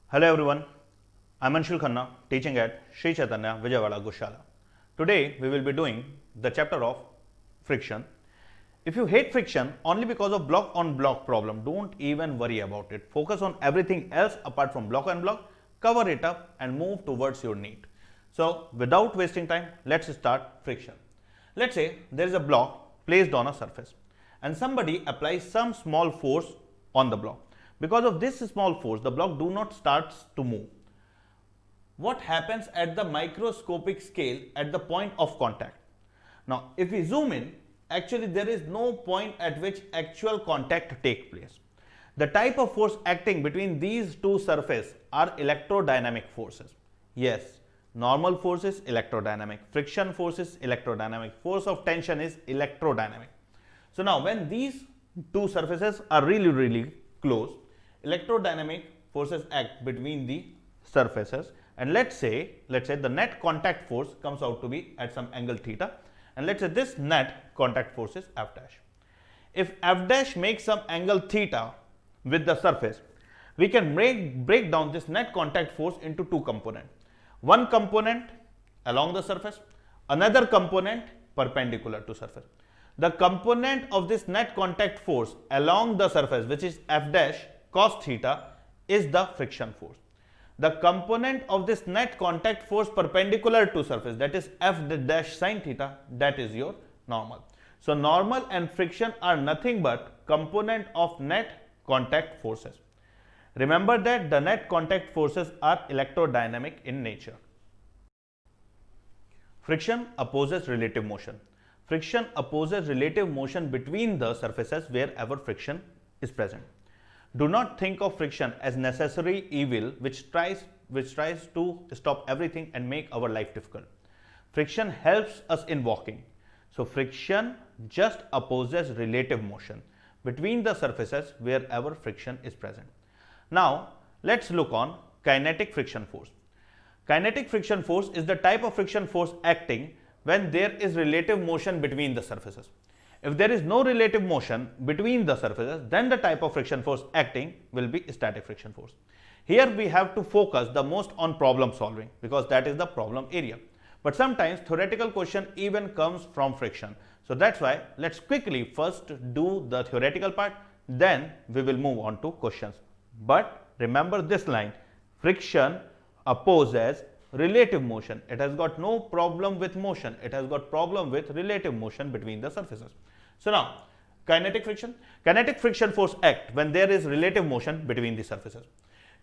Hello everyone, I'm Anshul Khanna, teaching at Sri Chaitanya Vijayawada Goshala. Today we will be doing the chapter of friction. If you hate friction only because of block on block problem, don't even worry about it. Focus on everything else apart from block on block, cover it up and move towards your need. So without wasting time, let's start friction. Let's say there is a block placed on a surface and somebody applies some small force on the block. Because of this small force, the block do not starts to move. What happens at the microscopic scale at the point of contact? Now, if we zoom in, actually there is no point at which actual contact takes place. The type of force acting between these two surfaces are electrodynamic forces. Yes, normal force is electrodynamic, friction force is electrodynamic, force of tension is electrodynamic. So now when these two surfaces are really close, electrodynamic forces act between the surfaces, and let's say the net contact force comes out to be at some angle theta, and let's say this net contact force is F dash. If F dash makes some angle theta with the surface, we can break down this net contact force into two components. One component along the surface, another component perpendicular to surface. The component of this net contact force along the surface, which is F dash cos theta, is the friction force. The component of this net contact force perpendicular to surface, that is F dash sin theta, that is your normal. So normal and friction are nothing but component of net contact forces. Remember that the net contact forces are electrodynamic in nature. Friction opposes relative motion. Friction opposes relative motion between the surfaces wherever friction is present. Do not think of friction as necessary evil which tries to stop everything and make our life difficult. Friction helps us in walking. So friction just opposes relative motion between the surfaces wherever friction is present. Now let's look on kinetic friction force. Kinetic friction force is the type of friction force acting when there is relative motion between the surfaces. If there is no relative motion between the surfaces, then the type of friction force acting will be static friction force. Here we have to focus the most on problem solving because that is the problem area. But sometimes theoretical question even comes from friction. So that's why let's quickly first do the theoretical part, then we will move on to questions. But remember this line, friction opposes relative motion. It has got no problem with motion, it has got problem with relative motion between the surfaces. So now kinetic friction force act when there is relative motion between the surfaces.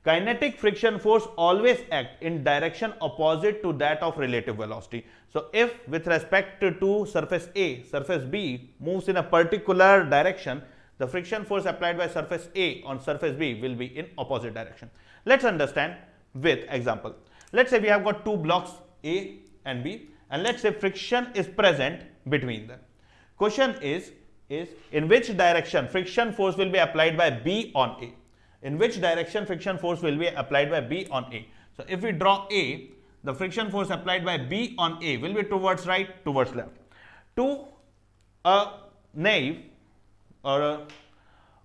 Kinetic friction force always act in direction opposite to that of relative velocity. So if with respect to surface A, surface B moves in a particular direction, the friction force applied by surface A on surface B will be in opposite direction. Let's understand with example. Let's say we have got two blocks A and B, and let's say friction is present between them. Question is in which direction friction force will be applied by B on A? In which direction friction force will be applied by B on A? So if we draw A, the friction force applied by B on A will be towards right, towards left. To a naive or a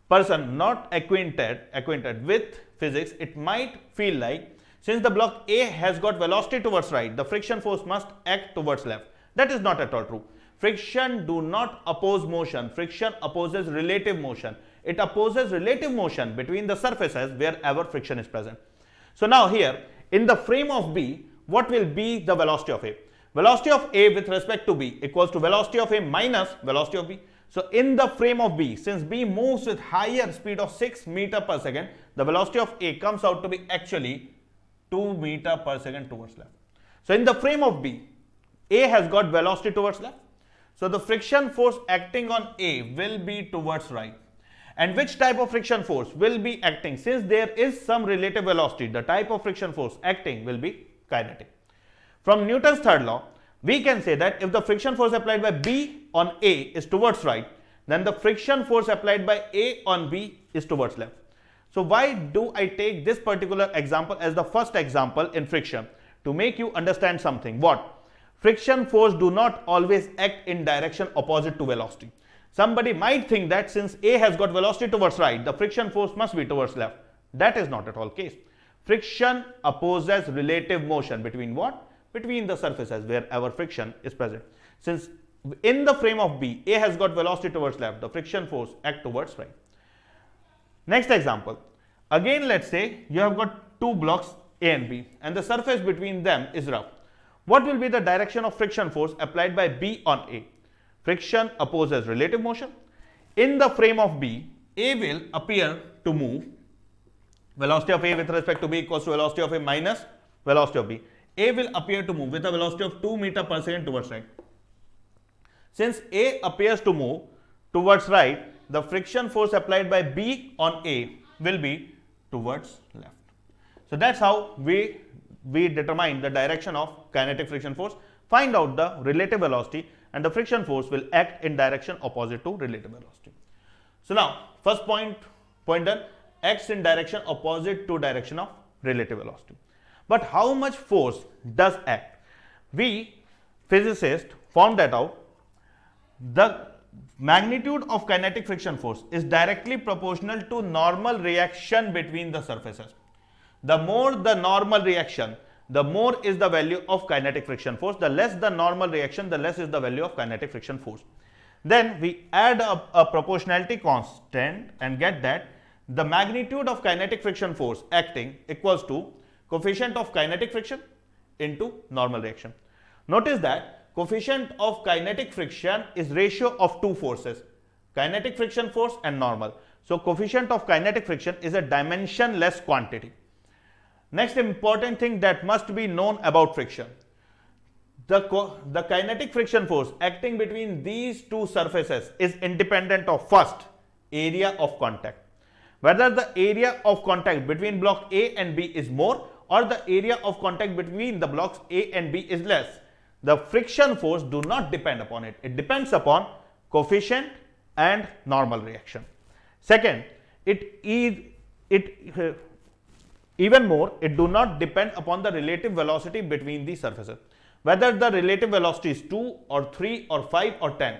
person not acquainted with physics, it might feel like since the block A has got velocity towards right, the friction force must act towards left. That is not at all true. Friction do not oppose motion. Friction opposes relative motion. It opposes relative motion between the surfaces wherever friction is present. So now here in the frame of B, what will be the velocity of A? Velocity of A with respect to B equals to velocity of A minus velocity of B. So in the frame of B, since B moves with higher speed of 6 meter per second, the velocity of A comes out to be actually 2 meter per second towards left. So in the frame of B, A has got velocity towards left. So the friction force acting on A will be towards right. And which type of friction force will be acting? Since there is some relative velocity, the type of friction force acting will be kinetic. From Newton's third law, we can say that if the friction force applied by B on A is towards right, then the friction force applied by A on B is towards left. So why do I take this particular example as the first example in friction? To make you understand something. What? Friction force do not always act in direction opposite to velocity. Somebody might think that since A has got velocity towards right, the friction force must be towards left. That is not at all case. Friction opposes relative motion between what? Between the surfaces wherever friction is present. Since in the frame of B, A has got velocity towards left, the friction force act towards right. Next example. Again, let's say you have got two blocks A and B and the surface between them is rough. What will be the direction of friction force applied by B on A? Friction opposes relative motion. In the frame of B, A will appear to move. Velocity of A with respect to B equals to velocity of A minus velocity of B. A will appear to move with a velocity of 2 meter per second towards right. Since A appears to move towards right, the friction force applied by B on A will be towards left. So that's how we determine the direction of kinetic friction force, find out the relative velocity, and the friction force will act in direction opposite to relative velocity. So now first point done, acts in direction opposite to direction of relative velocity. But how much force does act? We physicists found that out. The magnitude of kinetic friction force is directly proportional to normal reaction between the surfaces. The more the normal reaction, the more is the value of kinetic friction force. The less the normal reaction, the less is the value of kinetic friction force. Then we add up a proportionality constant and get that the magnitude of kinetic friction force acting equals to coefficient of kinetic friction into normal reaction. Notice that coefficient of kinetic friction is ratio of two forces, kinetic friction force and normal. So coefficient of kinetic friction is a dimensionless quantity. Next important thing that must be known about friction. The kinetic friction force acting between these two surfaces is independent of first area of contact. Whether the area of contact between block A and B is more or the area of contact between the blocks A and B is less, the friction force do not depend upon it. It depends upon coefficient and normal reaction. Second, even more, it do not depend upon the relative velocity between the surfaces. Whether the relative velocity is 2 or 3 or 5 or 10,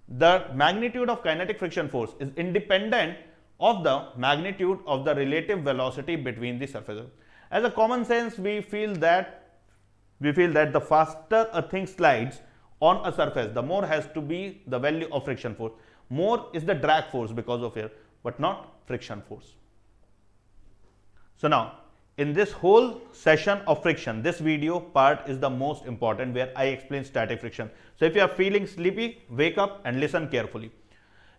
the magnitude of kinetic friction force is independent of the magnitude of the relative velocity between the surfaces. As a common sense, we feel that the faster a thing slides on a surface, the more has to be the value of friction force. More is the drag force because of air, but not friction force. So now, in this whole session of friction, this video part is the most important where I explain static friction. So if you are feeling sleepy, wake up and listen carefully.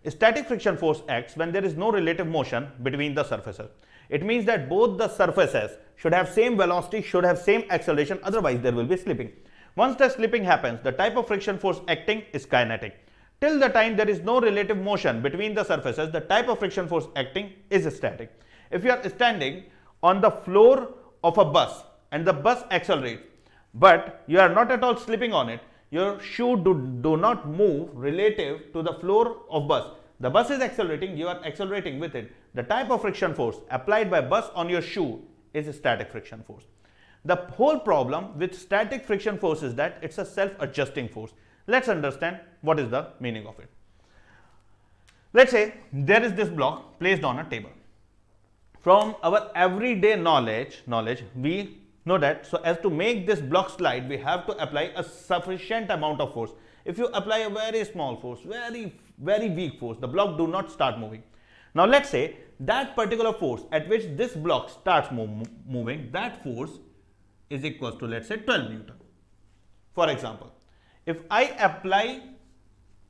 Static friction force acts when there is no relative motion between the surfaces. It means that both the surfaces should have same velocity, should have same acceleration, otherwise there will be slipping. Once the slipping happens, the type of friction force acting is kinetic. Till the time there is no relative motion between the surfaces, the type of friction force acting is static. If you are standing on the floor of a bus and the bus accelerates, but you are not at all slipping on it, your shoe do not move relative to the floor of bus. The bus is accelerating, you are accelerating with it. The type of friction force applied by bus on your shoe is a static friction force. The whole problem with static friction force is that it's a self-adjusting force. Let's understand what is the meaning of it. Let's say there is this block placed on a table. From our everyday knowledge, we know that so as to make this block slide, we have to apply a sufficient amount of force. If you apply a very small force, very weak force, the block do not start moving. Now let's say that particular force at which this block starts moving, that force is equal to, let's say, 12 Newton. For example, if I apply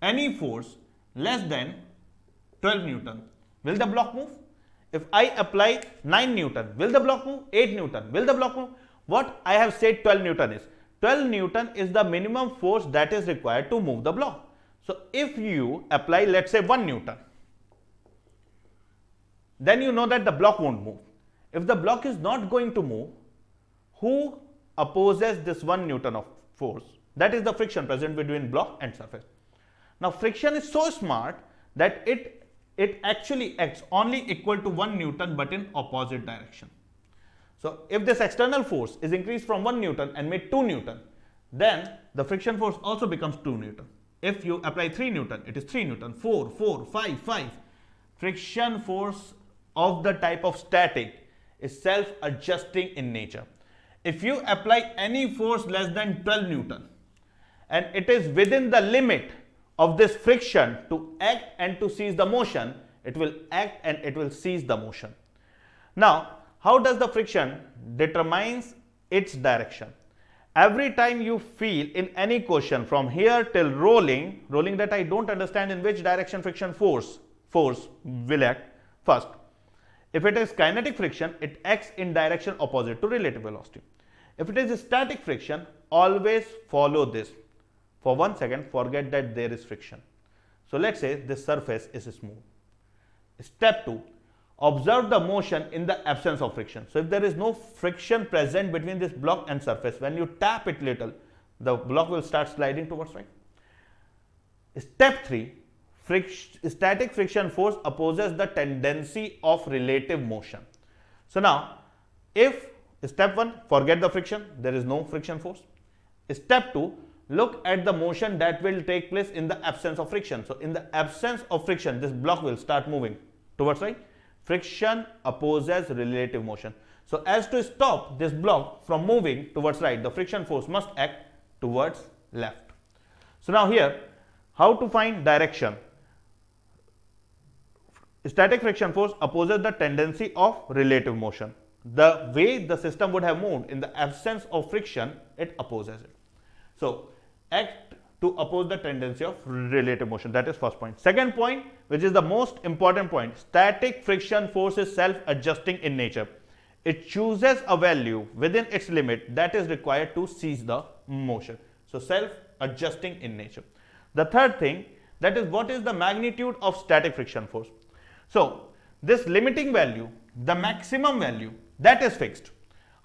any force less than 12 Newton, will the block move? If I apply 9 Newton, will the block move? 8 Newton, will the block move? What I have said 12 Newton is, 12 Newton is the minimum force that is required to move the block. So if you apply, let's say, 1 Newton, then you know that the block won't move. If the block is not going to move, who opposes this 1 Newton of force? That is the friction present between block and surface. Now friction is so smart that it actually acts only equal to 1 Newton but in opposite direction. So if this external force is increased from 1 Newton and made 2 Newton, then the friction force also becomes 2 Newton. If you apply 3 Newton, it is 3 Newton, 4, 5. Friction force of the type of static is self-adjusting in nature. If you apply any force less than 12 Newton and it is within the limit of this friction to act and to cease the motion, it will act and it will cease the motion. Now, how does the friction determines its direction? Every time you feel in any question from here till rolling that I don't understand in which direction friction force will act. First, if it is kinetic friction, it acts in direction opposite to relative velocity. If it is static friction, always follow this. For 1 second, forget that there is friction. So let's say this surface is smooth. Step 2, observe the motion in the absence of friction. So if there is no friction present between this block and surface, when you tap it little, the block will start sliding towards right. Step 3, static friction force opposes the tendency of relative motion. So now, if step 1, forget the friction, there is no friction force. Step 2, look at the motion that will take place in the absence of friction. So in the absence of friction, this block will start moving towards right. Friction opposes relative motion. So as to stop this block from moving towards right, the friction force must act towards left. So now here, how to find direction? Static friction force opposes the tendency of relative motion. The way the system would have moved in the absence of friction, it opposes it. So act to oppose the tendency of relative motion. That is first point. Second point, which is the most important point, static friction force is self-adjusting in nature. It chooses a value within its limit that is required to cease the motion. So self-adjusting in nature. The third thing, that is what is the magnitude of static friction force. So this limiting value, the maximum value, that is fixed.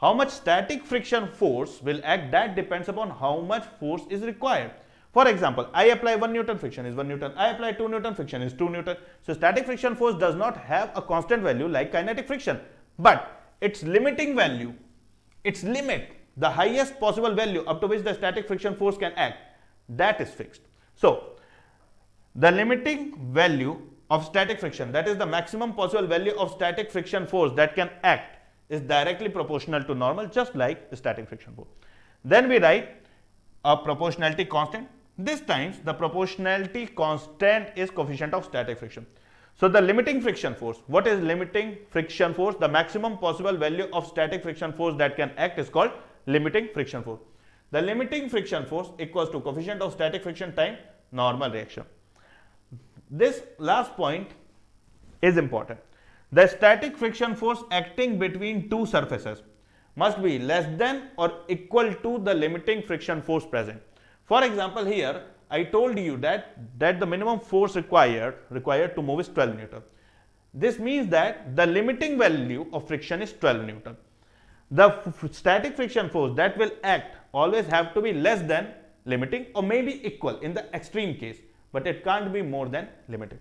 How much static friction force will act, that depends upon how much force is required. For example, I apply 1 Newton, friction is 1 Newton. I apply 2 Newton, friction is 2 Newton. So static friction force does not have a constant value like kinetic friction, but its limiting value, its limit, the highest possible value up to which the static friction force can act, that is fixed. So the limiting value of static friction, that is the maximum possible value of static friction force that can act, is directly proportional to normal, just like the static friction force. Then we write a proportionality constant. This times the proportionality constant is coefficient of static friction. So the limiting friction force, what is limiting friction force? The maximum possible value of static friction force that can act is called limiting friction force. The limiting friction force equals to coefficient of static friction times normal reaction. This last point is important. The static friction force acting between two surfaces must be less than or equal to the limiting friction force present. For example, here I told you that the minimum force required to move is 12 Newton. This means that the limiting value of friction is 12 Newton. The static friction force that will act always have to be less than limiting or maybe equal in the extreme case, but it can't be more than limiting.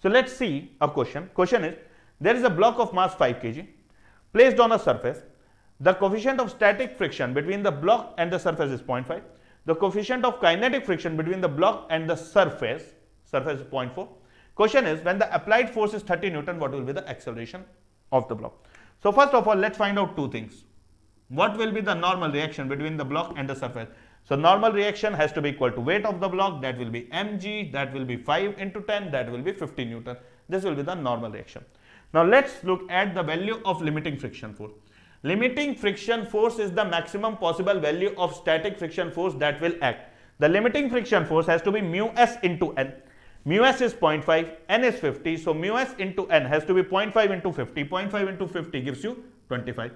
So let's see a question. Question is, there is a block of mass 5 kg placed on a surface. The coefficient of static friction between the block and the surface is 0.5. The coefficient of kinetic friction between the block and the surface is 0.4. Question is, when the applied force is 30 Newton, what will be the acceleration of the block? So first of all, let's find out two things. What will be the normal reaction between the block and the surface? So normal reaction has to be equal to weight of the block, that will be mg, that will be 5 into 10, that will be 50 Newton. This will be the normal reaction. Now let's look at the value of limiting friction force. Limiting friction force is the maximum possible value of static friction force that will act. The limiting friction force has to be mu s into n. Mu s is 0.5, n is 50, so mu s into n has to be 0.5 into 50. 0.5 into 50 gives you 25.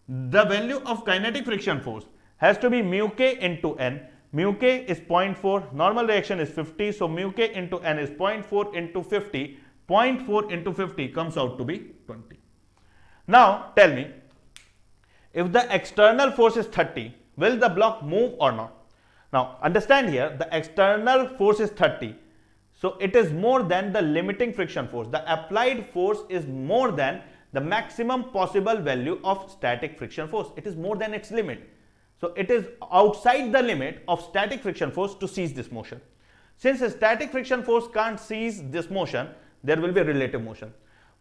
The value of kinetic friction force has to be mu k into n. Mu k is 0.4, normal reaction is 50, so mu k into n is 0.4 into 50. 0.4 into 50 comes out to be 20. Now tell me, if the external force is 30, will the block move or not? Now understand here, the external force is 30, so it is more than the limiting friction force. The applied force is more than the maximum possible value of static friction force. It is more than its limit. So it is outside the limit of static friction force to seize this motion. Since a static friction force can't seize this motion, there will be relative motion.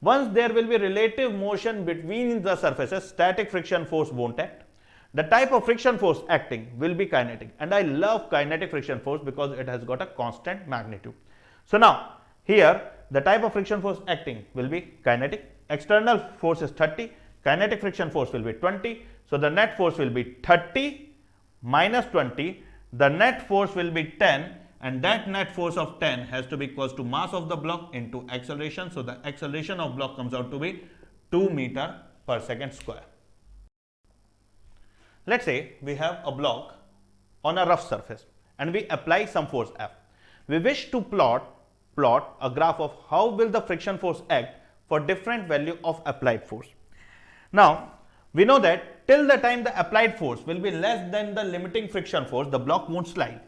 Once there will be relative motion between the surfaces, static friction force won't act. The type of friction force acting will be kinetic, and I love kinetic friction force because it has got a constant magnitude. So now here the type of friction force acting will be kinetic. External force is 30, kinetic friction force will be 20. So the net force will be 30 minus 20, the net force will be 10, and that net force of 10 has to be equals to mass of the block into acceleration. So the acceleration of block comes out to be 2 meter per second square. Let's say we have a block on a rough surface and we apply some force F. We wish to plot a graph of how will the friction force act for different value of applied force. Now we know that till the time the applied force will be less than the limiting friction force, the block won't slide.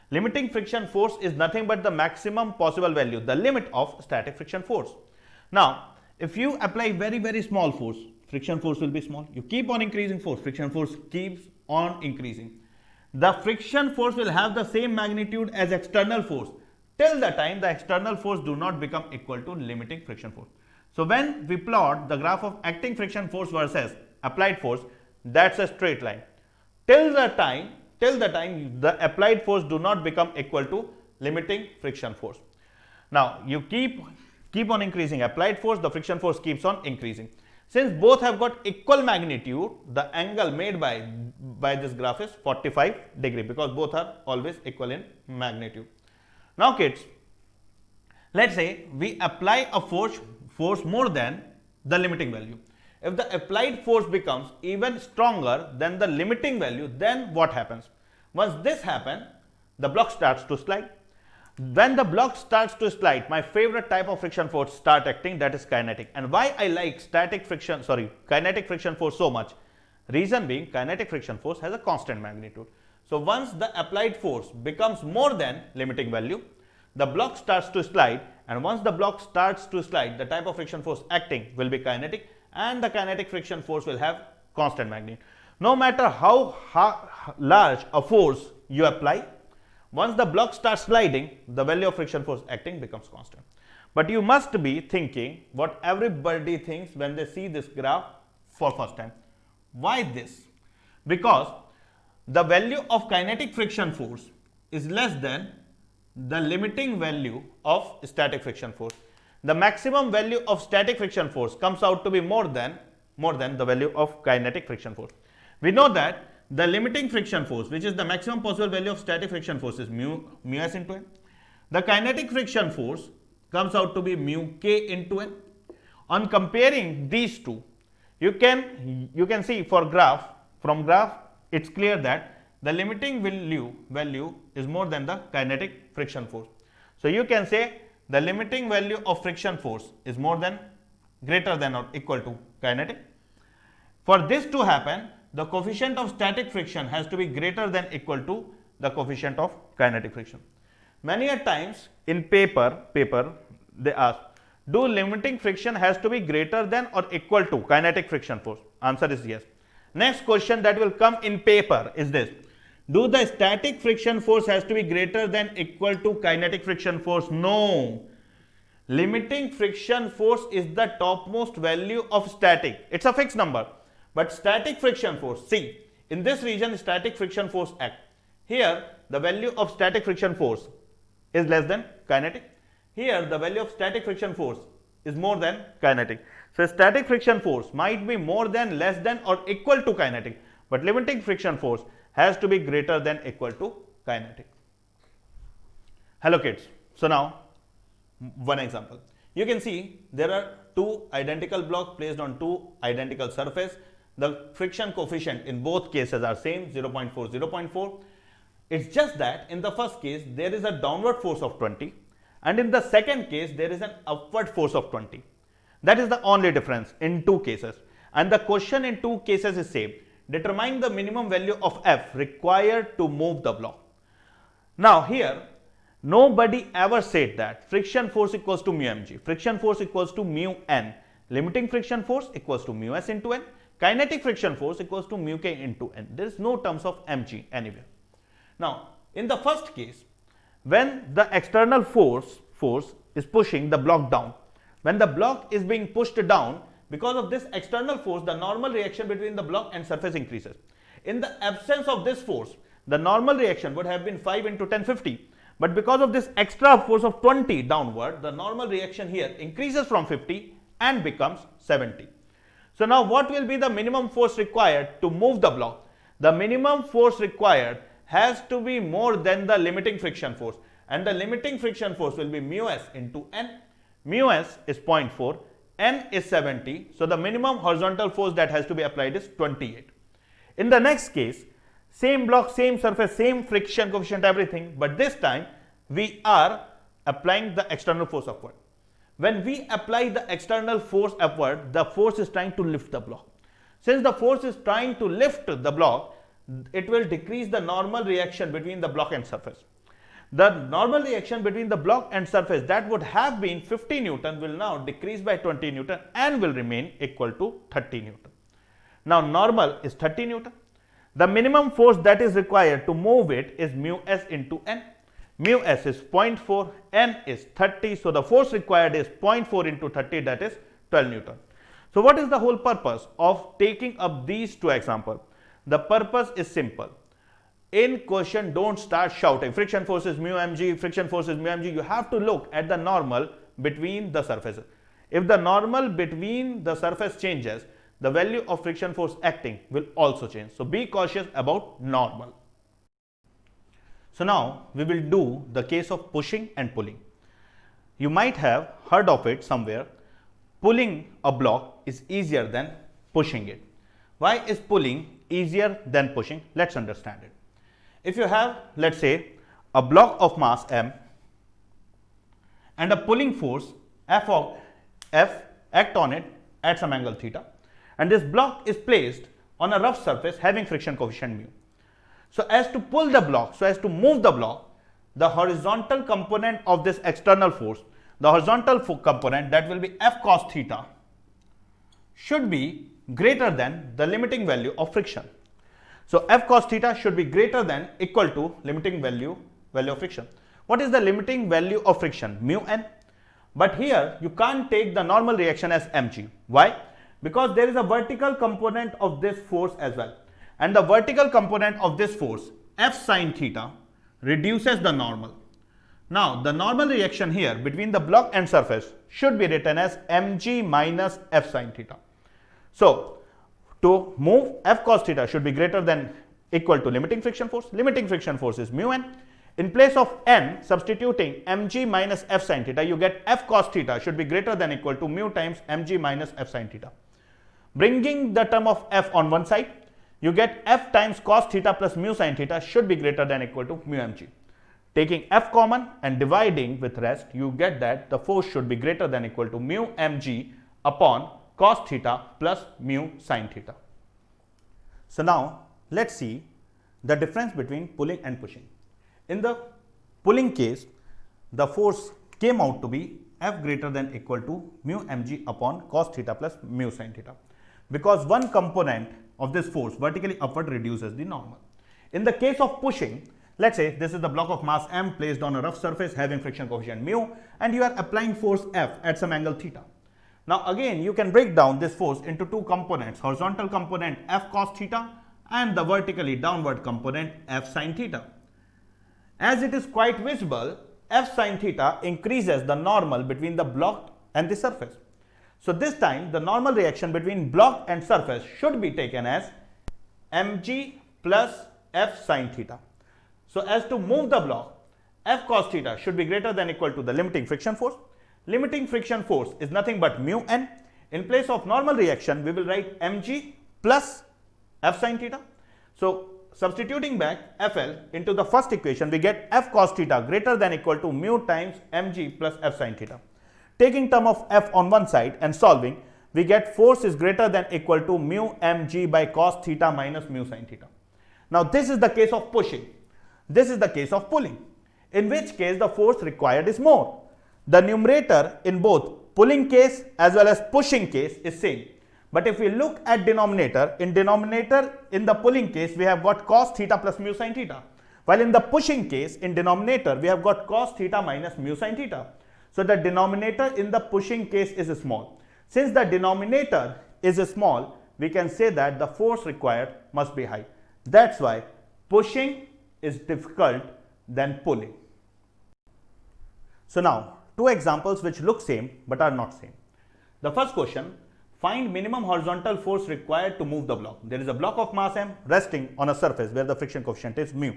Limiting friction force is nothing but the maximum possible value, the limit of static friction force. Now if you apply very small force, friction force will be small. You keep on increasing force, friction force keeps on increasing. The friction force will have the same magnitude as external force till the time the external force do not become equal to limiting friction force. So when we plot the graph of acting friction force versus applied force, that's a straight line. Till the time the applied force do not become equal to limiting friction force. Now you keep on increasing applied force, the friction force keeps on increasing. Since both have got equal magnitude, the angle made by this graph is 45 degree because both are always equal in magnitude. Now kids, let's say we apply a force more than the limiting value. If the applied force becomes even stronger than the limiting value, then what happens? Once this happens, the block starts to slide. When the block starts to slide, my favorite type of friction force start acting, that is kinetic. And why I like kinetic friction force so much? Reason being, kinetic friction force has a constant magnitude. So once the applied force becomes more than limiting value, the block starts to slide, and once the block starts to slide, the type of friction force acting will be kinetic, and the kinetic friction force will have constant magnitude. No matter how large a force you apply, once the block starts sliding, the value of friction force acting becomes constant. But you must be thinking what everybody thinks when they see this graph for first time. Why this? Because the value of kinetic friction force is less than the limiting value of static friction force. The maximum value of static friction force comes out to be more than the value of kinetic friction force. We know that the limiting friction force, which is the maximum possible value of static friction force, is mu s into n. The kinetic friction force comes out to be mu k into n. On comparing these two, you can see from graph it's clear that the limiting value is more than the kinetic friction force. So you can say the limiting value of friction force is greater than or equal to kinetic. For this to happen, the coefficient of static friction has to be greater than equal to the coefficient of kinetic friction. Many a times in paper they ask, do limiting friction has to be greater than or equal to kinetic friction force? Answer is yes. Next question that will come in paper is this: do the static friction force has to be greater than equal to kinetic friction force? No. Limiting friction force is the topmost value of static. It's a fixed number. But static friction force, see, in this region static friction force act. Here the value of static friction force is less than kinetic. Here the value of static friction force is more than kinetic. So static friction force might be more than, less than or equal to kinetic, but limiting friction force has to be greater than equal to kinetic. Hello kids. So now one example. You can see there are two identical blocks placed on two identical surface. The friction coefficient in both cases are same, 0.4, 0.4. It's just that in the first case there is a downward force of 20 and in the second case there is an upward force of 20. That is the only difference in two cases, and the question in two cases is same. Determine the minimum value of F required to move the block. Now here nobody ever said that friction force equals to mu mg, friction force equals to mu n, limiting friction force equals to mu s into n, kinetic friction force equals to mu k into n. There is no terms of mg anywhere. Now in the first case, when the external force is pushing the block down, When the block is being pushed down, because of this external force, the normal reaction between the block and surface increases. In the absence of this force, the normal reaction would have been 5 into 1050. But because of this extra force of 20 downward, the normal reaction here increases from 50 and becomes 70. So now what will be the minimum force required to move the block? The minimum force required has to be more than the limiting friction force, and the limiting friction force will be mu s into n. Mu s is 0.4, n is 70, so the minimum horizontal force that has to be applied is 28. In the next case, same block, same surface, same friction coefficient, everything, but this time we are applying the external force upward. When we apply the external force upward, the force is trying to lift the block. Since the force is trying to lift the block, it will decrease the normal reaction between the block and surface. The normal reaction between the block and surface that would have been 50 Newton will now decrease by 20 Newton and will remain equal to 30 Newton. Now normal is 30 Newton. The minimum force that is required to move it is mu s into n. Mu s is 0.4, n is 30, so the force required is 0.4 into 30, that is 12 Newton. So what is the whole purpose of taking up these two examples? The purpose is simple. In question, don't start shouting friction force is mu mg, friction force is mu mg. You have to look at the normal between the surfaces. If the normal between the surface changes, the value of friction force acting will also change. So be cautious about normal. So now we will do the case of pushing and pulling. You might have heard of it somewhere. Pulling a block is easier than pushing it. Why is pulling easier than pushing? Let's understand it. If you have, let's say, a block of mass m and a pulling force F act on it at some angle theta, and this block is placed on a rough surface having friction coefficient mu. So as to pull the block, so as to move the block, the horizontal component of this external force, the horizontal component, that will be F cos theta, should be greater than the limiting value of friction. So F cos theta should be greater than equal to limiting value of friction. What is the limiting value of friction? Mu n. But here you can't take the normal reaction as mg. Why? Because there is a vertical component of this force as well. And the vertical component of this force, F sin theta, reduces the normal. Now the normal reaction here between the block and surface should be written as mg minus F sin theta. So to move, F cos theta should be greater than equal to limiting friction force. Limiting friction force is mu n. In place of n, substituting mg minus F sin theta, you get F cos theta should be greater than equal to mu times mg minus F sin theta. Bringing the term of F on one side, you get F times cos theta plus mu sin theta should be greater than equal to mu mg. Taking F common and dividing with rest, you get that the force should be greater than equal to mu mg upon cos theta plus mu sin theta. So now let's see the difference between pulling and pushing. In the pulling case, the force came out to be F greater than equal to mu mg upon cos theta plus mu sin theta, because one component of this force vertically upward reduces the normal. In the case of pushing, let's say this is the block of mass m placed on a rough surface having friction coefficient mu, and you are applying force F at some angle theta. Now again, you can break down this force into two components, horizontal component F cos theta and the vertically downward component F sin theta. As it is quite visible, F sin theta increases the normal between the block and the surface. So this time the normal reaction between block and surface should be taken as mg plus F sin theta. So as to move the block, F cos theta should be greater than equal to the limiting friction force. Limiting friction force is nothing but mu n. In place of normal reaction, we will write mg plus F sin theta. So substituting back Fl into the first equation, we get F cos theta greater than equal to mu times mg plus F sin theta. Taking term of F on one side and solving, we get force is greater than equal to mu mg by cos theta minus mu sin theta. Now this is the case of pushing. This is the case of pulling, in which case the force required is more. The numerator in both pulling case as well as pushing case is same. But if we look at denominator, in the pulling case we have got cos theta plus mu sin theta, while in the pushing case in denominator we have got cos theta minus mu sin theta. So the denominator in the pushing case is small. Since the denominator is small, we can say that the force required must be high. That's why pushing is difficult than pulling. So now, two examples which look same but are not same. The first question, find minimum horizontal force required to move the block. There is a block of mass m resting on a surface where the friction coefficient is mu.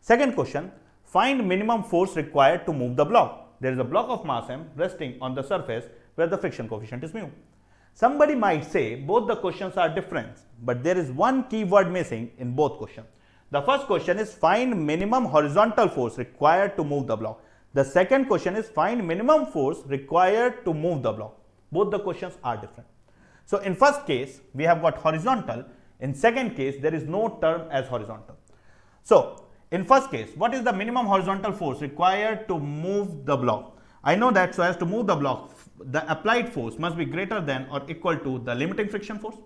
Second question, find minimum force required to move the block. There is a block of mass m resting on the surface where the friction coefficient is mu. Somebody might say both the questions are different, but there is one key word missing in both questions. The first question is find minimum horizontal force required to move the block. The second question is find minimum force required to move the block. Both the questions are different. So in first case, we have got horizontal. In second case, there is no term as horizontal. So in first case, what is the minimum horizontal force required to move the block? I know that so as to move the block, the applied force must be greater than or equal to the limiting friction force.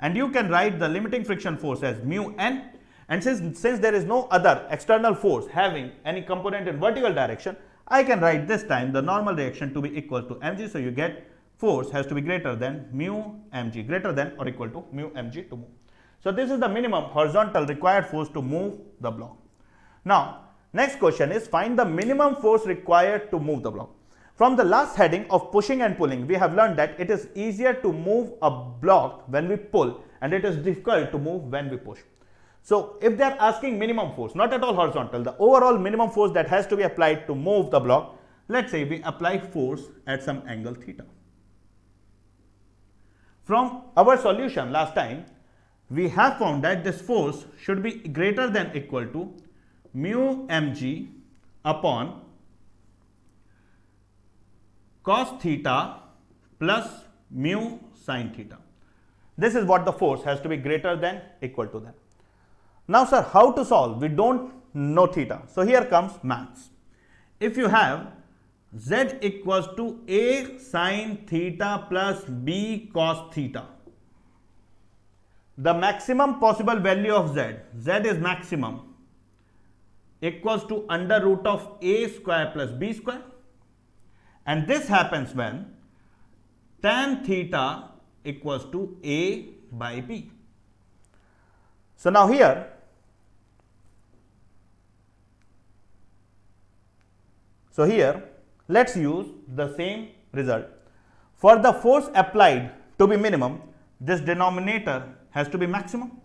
And you can write the limiting friction force as mu n. And since there is no other external force having any component in vertical direction, I can write this time the normal reaction to be equal to mg. So you get force has to be greater than mu mg, greater than or equal to mu mg to move. So this is the minimum horizontal required force to move the block. Now, next question is find the minimum force required to move the block. From the last heading of pushing and pulling, we have learned that it is easier to move a block when we pull and it is difficult to move when we push. So if they are asking minimum force, not at all horizontal, the overall minimum force that has to be applied to move the block, let's say we apply force at some angle theta. From our solution last time, we have found that this force should be greater than equal to mu mg upon cos theta plus mu sin theta. This is what the force has to be greater than equal to that. Now sir, how to solve? We don't know theta. So here comes maths. If you have z equals to a sin theta plus b cos theta, the maximum possible value of z is maximum, equals to under root of a square plus b square. And this happens when tan theta equals to a by b. So now here, let's use the same result. For the force applied to be minimum, this denominator has to be maximum.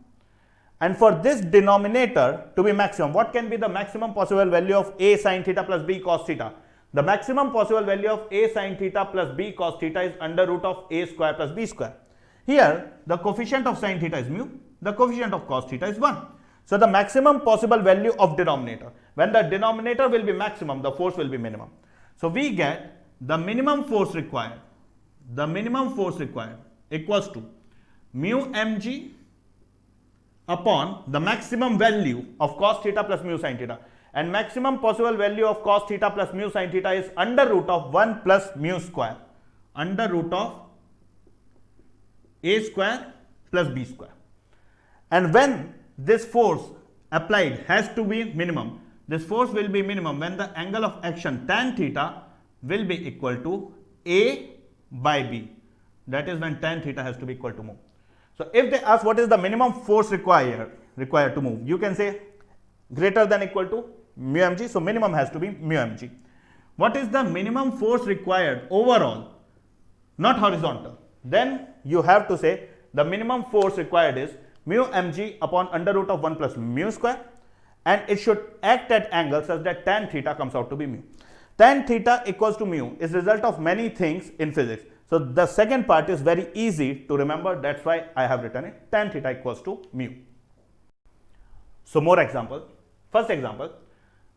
And for this denominator to be maximum, what can be the maximum possible value of a sin theta plus b cos theta? The maximum possible value of a sin theta plus b cos theta is under root of a square plus b square. Here, the coefficient of sin theta is mu, the coefficient of cos theta is 1. So the maximum possible value of denominator. When the denominator will be maximum, the force will be minimum. So we get the minimum force required. The minimum force required equals to mu mg upon the maximum value of cos theta plus mu sin theta. And maximum possible value of cos theta plus mu sin theta is under root of 1 plus mu square. Under root of a square plus b square. And when this force applied has to be minimum, this force will be minimum when the angle of action tan theta will be equal to a by b. That is when tan theta has to be equal to mu. So if they ask what is the minimum force required to move, you can say greater than equal to mu mg. So minimum has to be mu mg. What is the minimum force required overall, not horizontal? Then you have to say the minimum force required is mu mg upon under root of 1 plus mu square, and it should act at angle such that tan theta comes out to be mu. Tan theta equals to mu is result of many things in physics. So the second part is very easy to remember. That's why I have written it tan theta equals to mu. So more example. First example,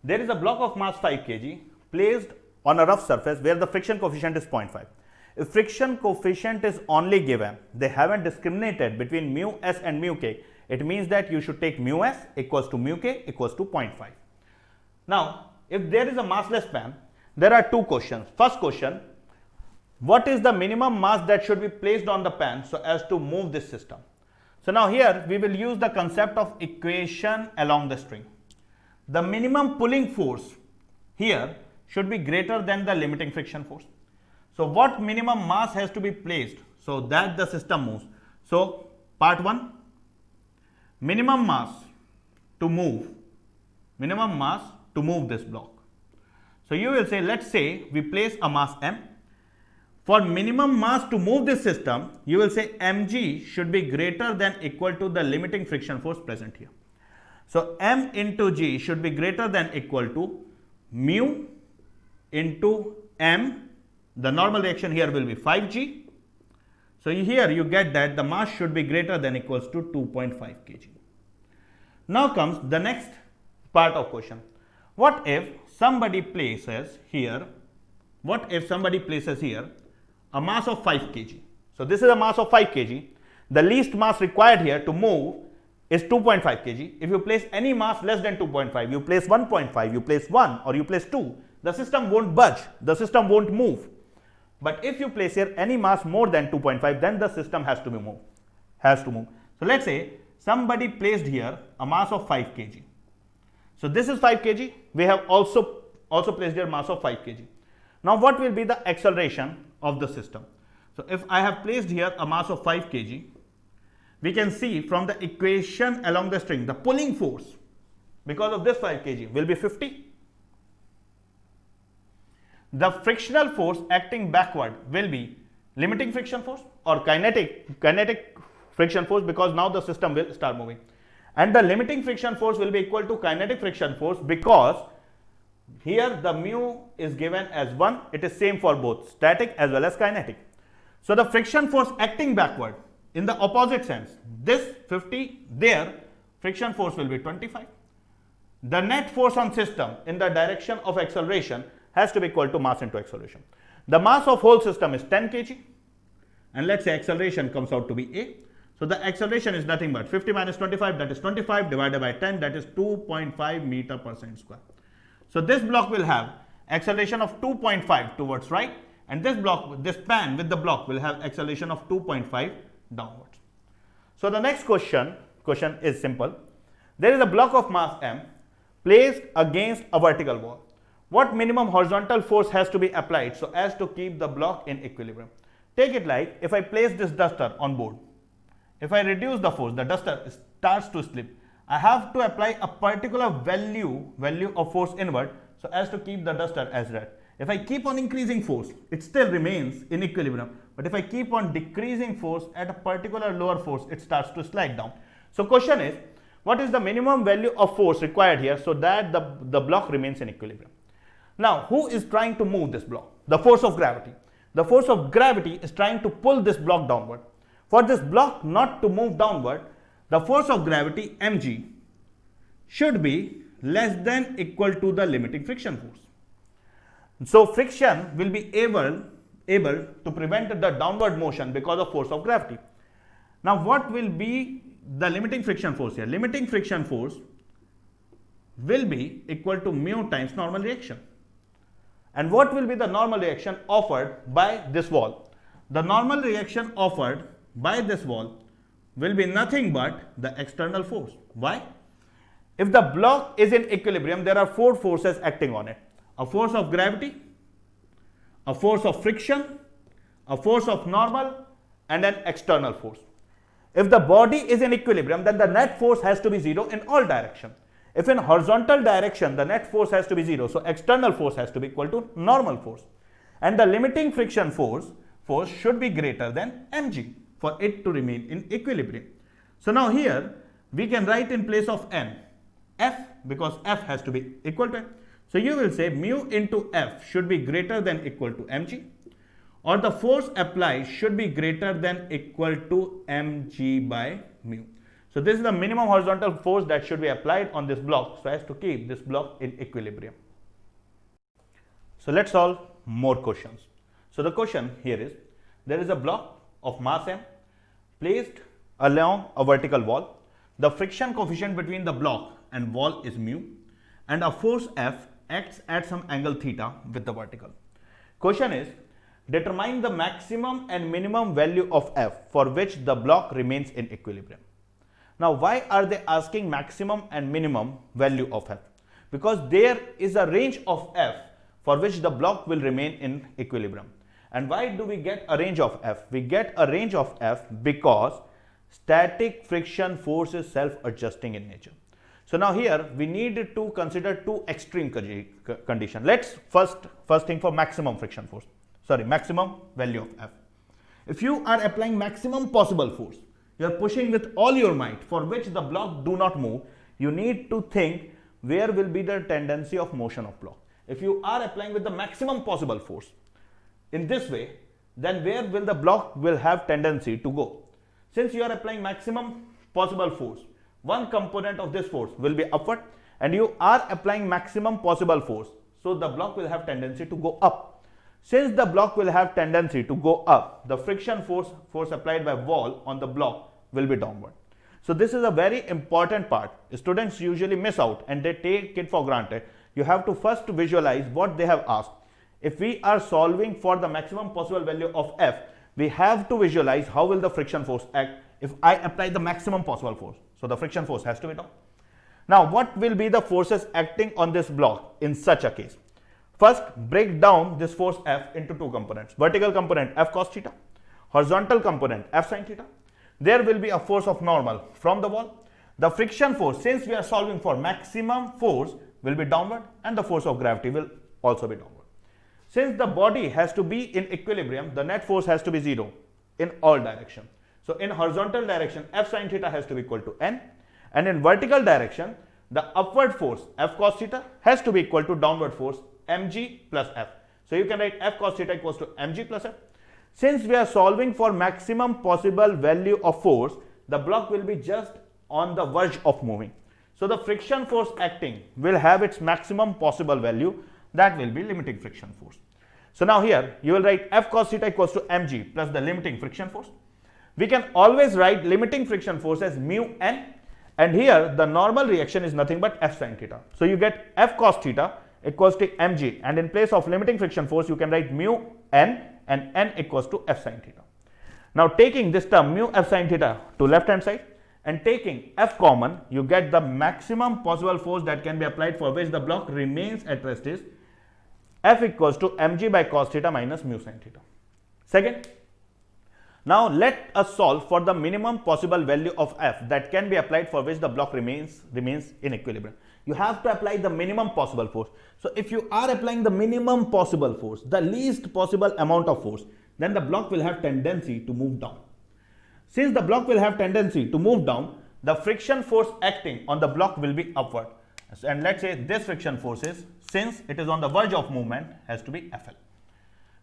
there is a block of mass 5 kg placed on a rough surface where the friction coefficient is 0.5. If friction coefficient is only given, they haven't discriminated between mu s and mu k, it means that you should take mu s equals to mu k equals to 0.5. Now, if there is a massless pan, there are two questions. First question, what is the minimum mass that should be placed on the pan so as to move this system? So now here we will use the concept of equation along the string. The minimum pulling force here should be greater than the limiting friction force. So what minimum mass has to be placed so that the system moves? So part 1, minimum mass to move this block. So you will say, let's say we place a mass m. For minimum mass to move this system, you will say mg should be greater than equal to the limiting friction force present here. So m into g should be greater than equal to mu into m. The normal reaction here will be 5g. So here you get that the mass should be greater than equals to 2.5 kg. Now comes the next part of question. What if somebody places here a mass of 5 kg? So this is a mass of 5 kg. The least mass required here to move is 2.5 kg. If you place any mass less than 2.5, you place 1.5, you place 1 or you place 2, the system won't budge, the system won't move. But if you place here any mass more than 2.5, then the system has to move. So let's say somebody placed here a mass of 5 kg. So this is 5 kg. We have also placed here mass of 5 kg. Now what will be the acceleration of the system? So if I have placed here a mass of 5 kg, we can see from the equation along the string, the pulling force because of this 5 kg will be 50. The frictional force acting backward will be limiting friction force or kinetic friction force, because now the system will start moving. And the limiting friction force will be equal to kinetic friction force, because here the mu is given as 1. It is same for both static as well as kinetic. So the friction force acting backward in the opposite sense, this 50, there friction force will be 25. The net force on system in the direction of acceleration has to be equal to mass into acceleration. The mass of whole system is 10 kg, and let's say acceleration comes out to be a. So the acceleration is nothing but 50 minus 25, that is 25, divided by 10, that is 2.5 meter per second square. So this block will have acceleration of 2.5 towards right, and this span with the block will have acceleration of 2.5 downwards. So the next question is simple. There is a block of mass m placed against a vertical wall. What minimum horizontal force has to be applied so as to keep the block in equilibrium? Take it like if I place this duster on board. If I reduce the force, the duster starts to slip. I have to apply a particular value of force inward so as to keep the duster as red. If I keep on increasing force, it still remains in equilibrium. But if I keep on decreasing force at a particular lower force, it starts to slide down. So question is, what is the minimum value of force required here so that the block remains in equilibrium? Now, who is trying to move this block? The force of gravity. The force of gravity is trying to pull this block downward. For this block not to move downward, the force of gravity mg should be less than equal to the limiting friction force. So friction will be able to prevent the downward motion because of force of gravity. Now what will be the limiting friction force here? Limiting friction force will be equal to mu times normal reaction. And what will be the normal reaction offered by this wall? The normal reaction offered by this wall will be nothing but the external force. Why? If the block is in equilibrium, there are 4 forces acting on it. A force of gravity, a force of friction, a force of normal, and an external force. If the body is in equilibrium, then the net force has to be 0 in all directions. If in horizontal direction, the net force has to be 0, so external force has to be equal to normal force. And the limiting friction force should be greater than mg for it to remain in equilibrium. So now here we can write in place of n f, because f has to be equal to n. So you will say mu into f should be greater than equal to mg, or the force applied should be greater than equal to mg by mu. So this is the minimum horizontal force that should be applied on this block so as to keep this block in equilibrium. So let's solve more questions. So the question here is, there is a block of mass m placed along a vertical wall. The friction coefficient between the block and wall is mu, and a force F acts at some angle theta with the vertical. Question is, determine the maximum and minimum value of F for which the block remains in equilibrium. Now, why are they asking maximum and minimum value of F? Because there is a range of F for which the block will remain in equilibrium. And why do we get a range of F? We get a range of F because static friction force is self-adjusting in nature. So now here we need to consider two extreme conditions. Let's first think for maximum friction force. Maximum value of F. If you are applying maximum possible force, you are pushing with all your might for which the block do not move, you need to think where will be the tendency of motion of block. If you are applying with the maximum possible force in this way, then where will the block will have tendency to go? Since you are applying maximum possible force, one component of this force will be upward and you are applying maximum possible force, so the block will have tendency to go up. Since the block will have tendency to go up, the friction force applied by wall on the block will be downward. So this is a very important part. Students usually miss out and they take it for granted. You have to first visualize what they have asked. If we are solving for the maximum possible value of F, we have to visualize how will the friction force act if I apply the maximum possible force. So the friction force has to be down. Now what will be the forces acting on this block in such a case? First, break down this force F into two components. Vertical component F cos theta, horizontal component F sin theta. There will be a force of normal from the wall. The friction force, since we are solving for maximum force, will be downward and the force of gravity will also be downward. Since the body has to be in equilibrium, the net force has to be 0 in all directions. So in horizontal direction, F sin theta has to be equal to N, and in vertical direction, the upward force F cos theta has to be equal to downward force mg plus F. So you can write F cos theta equals to mg plus F. Since we are solving for maximum possible value of force, the block will be just on the verge of moving. So the friction force acting will have its maximum possible value, that will be limiting friction force. So now here you will write F cos theta equals to mg plus the limiting friction force. We can always write limiting friction force as mu n, and here the normal reaction is nothing but F sin theta. So you get F cos theta equals to mg, and in place of limiting friction force you can write mu n and n equals to F sin theta. Now taking this term mu F sin theta to left hand side and taking F common, you get the maximum possible force that can be applied for which the block remains at rest is F equals to mg by cos theta minus mu sin theta. Second, now let us solve for the minimum possible value of F that can be applied for which the block remains in equilibrium. You have to apply the minimum possible force. So if you are applying the minimum possible force, the least possible amount of force, then the block will have tendency to move down. Since the block will have tendency to move down, the friction force acting on the block will be upward. And let's say this friction force is, since it is on the verge of movement, has to be FL.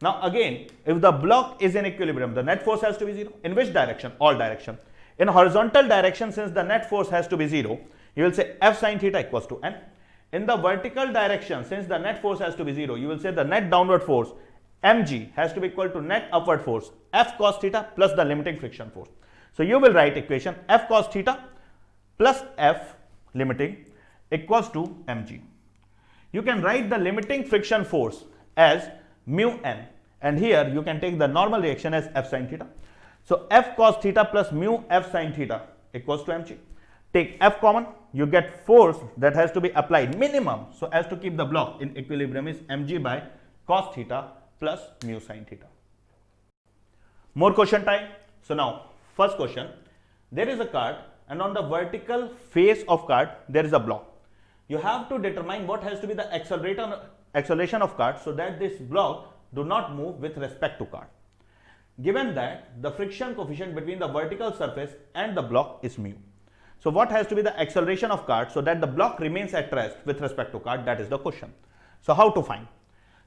Now again, if the block is in equilibrium, the net force has to be 0. In which direction? All direction. In horizontal direction, since the net force has to be 0, you will say F sin theta equals to N. In the vertical direction, since the net force has to be 0, you will say the net downward force mg has to be equal to net upward force F cos theta plus the limiting friction force. So you will write equation F cos theta plus F limiting equals to mg. You can write the limiting friction force as mu n, and here you can take the normal reaction as F sin theta. So F cos theta plus mu F sin theta equals to mg. Take F common, you get force that has to be applied minimum so as to keep the block in equilibrium is mg by cos theta plus mu sin theta. More question time. So now first question, there is a card and on the vertical face of card there is a block. You have to determine what has to be the acceleration of card so that this block do not move with respect to card. Given that the friction coefficient between the vertical surface and the block is mu. So what has to be the acceleration of card so that the block remains at rest with respect to card? That is the question. So how to find?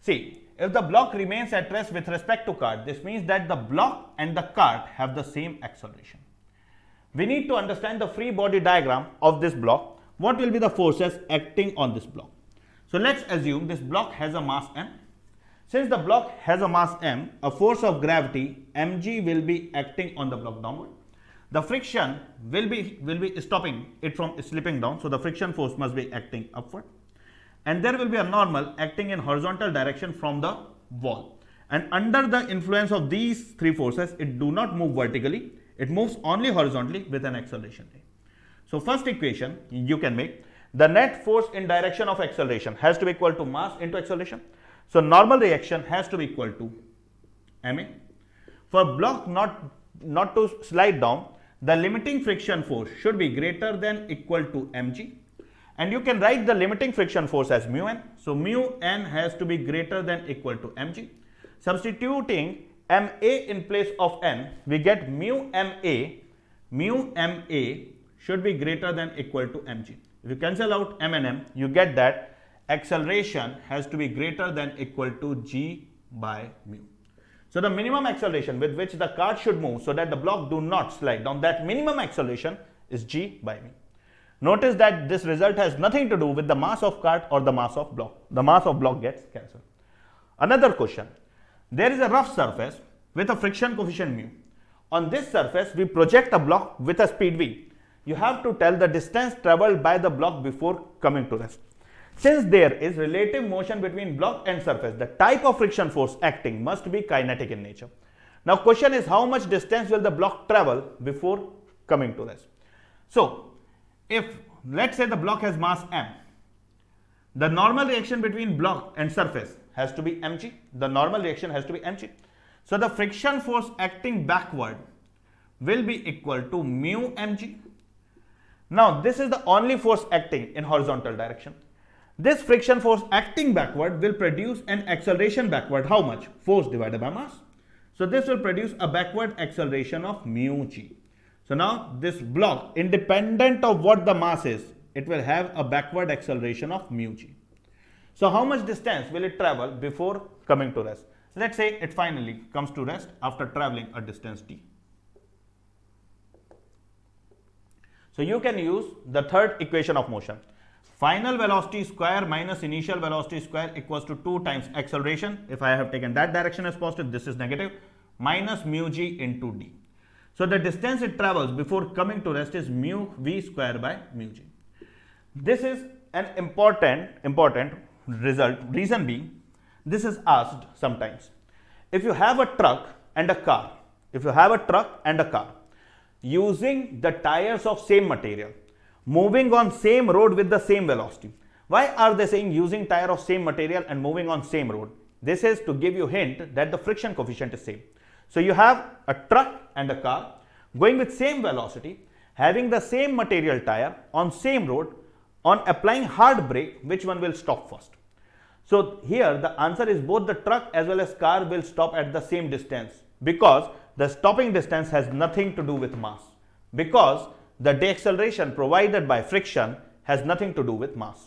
See, if the block remains at rest with respect to card, this means that the block and the card have the same acceleration. We need to understand the free body diagram of this block. What will be the forces acting on this block? So let's assume this block has a mass m. Since the block has a mass m, a force of gravity mg will be acting on the block downward. The friction will be stopping it from slipping down, so the friction force must be acting upward. And there will be a normal acting in horizontal direction from the wall. And under the influence of these three forces, it do not move vertically, it moves only horizontally with an acceleration A. So first equation you can make, the net force in direction of acceleration has to be equal to mass into acceleration. So normal reaction has to be equal to Ma. For block not to slide down, the limiting friction force should be greater than equal to mg, and you can write the limiting friction force as mu n. So mu n has to be greater than equal to mg. Substituting ma in place of n, we get mu ma should be greater than equal to mg. If you cancel out m and m, you get that acceleration has to be greater than equal to g by mu. So the minimum acceleration with which the cart should move so that the block do not slide down, that minimum acceleration is g by mu. Notice that this result has nothing to do with the mass of cart or the mass of block. The mass of block gets cancelled. Another question. There is a rough surface with a friction coefficient mu. On this surface, we project a block with a speed v. You have to tell the distance travelled by the block before coming to rest. Since there is relative motion between block and surface, the type of friction force acting must be kinetic in nature. Now question is, how much distance will the block travel before coming to rest? So if let's say the block has mass m, the normal reaction between block and surface has to be mg. The normal reaction has to be mg. So the friction force acting backward will be equal to mu mg. Now this is the only force acting in horizontal direction. This friction force acting backward will produce an acceleration backward. How much? Force divided by mass. So this will produce a backward acceleration of mu g. So now this block, independent of what the mass is, it will have a backward acceleration of mu g. So how much distance will it travel before coming to rest? Let's say it finally comes to rest after traveling a distance d. So you can use the third equation of motion. Final velocity square minus initial velocity square equals to 2 times acceleration. If I have taken that direction as positive, this is negative, minus mu g into d. So the distance it travels before coming to rest is mu v square by mu g. This is an important result. Reason being, this is asked sometimes. If you have a truck and a car, using the tires of same material, moving on same road with the same velocity. Why are they saying using tire of same material and moving on same road? This is to give you hint that the friction coefficient is same. So you have a truck and a car going with same velocity, having the same material tire on same road. On applying hard brake, which one will stop first? So here the answer is both the truck as well as car will stop at the same distance, because the stopping distance has nothing to do with mass, because the deceleration provided by friction has nothing to do with mass.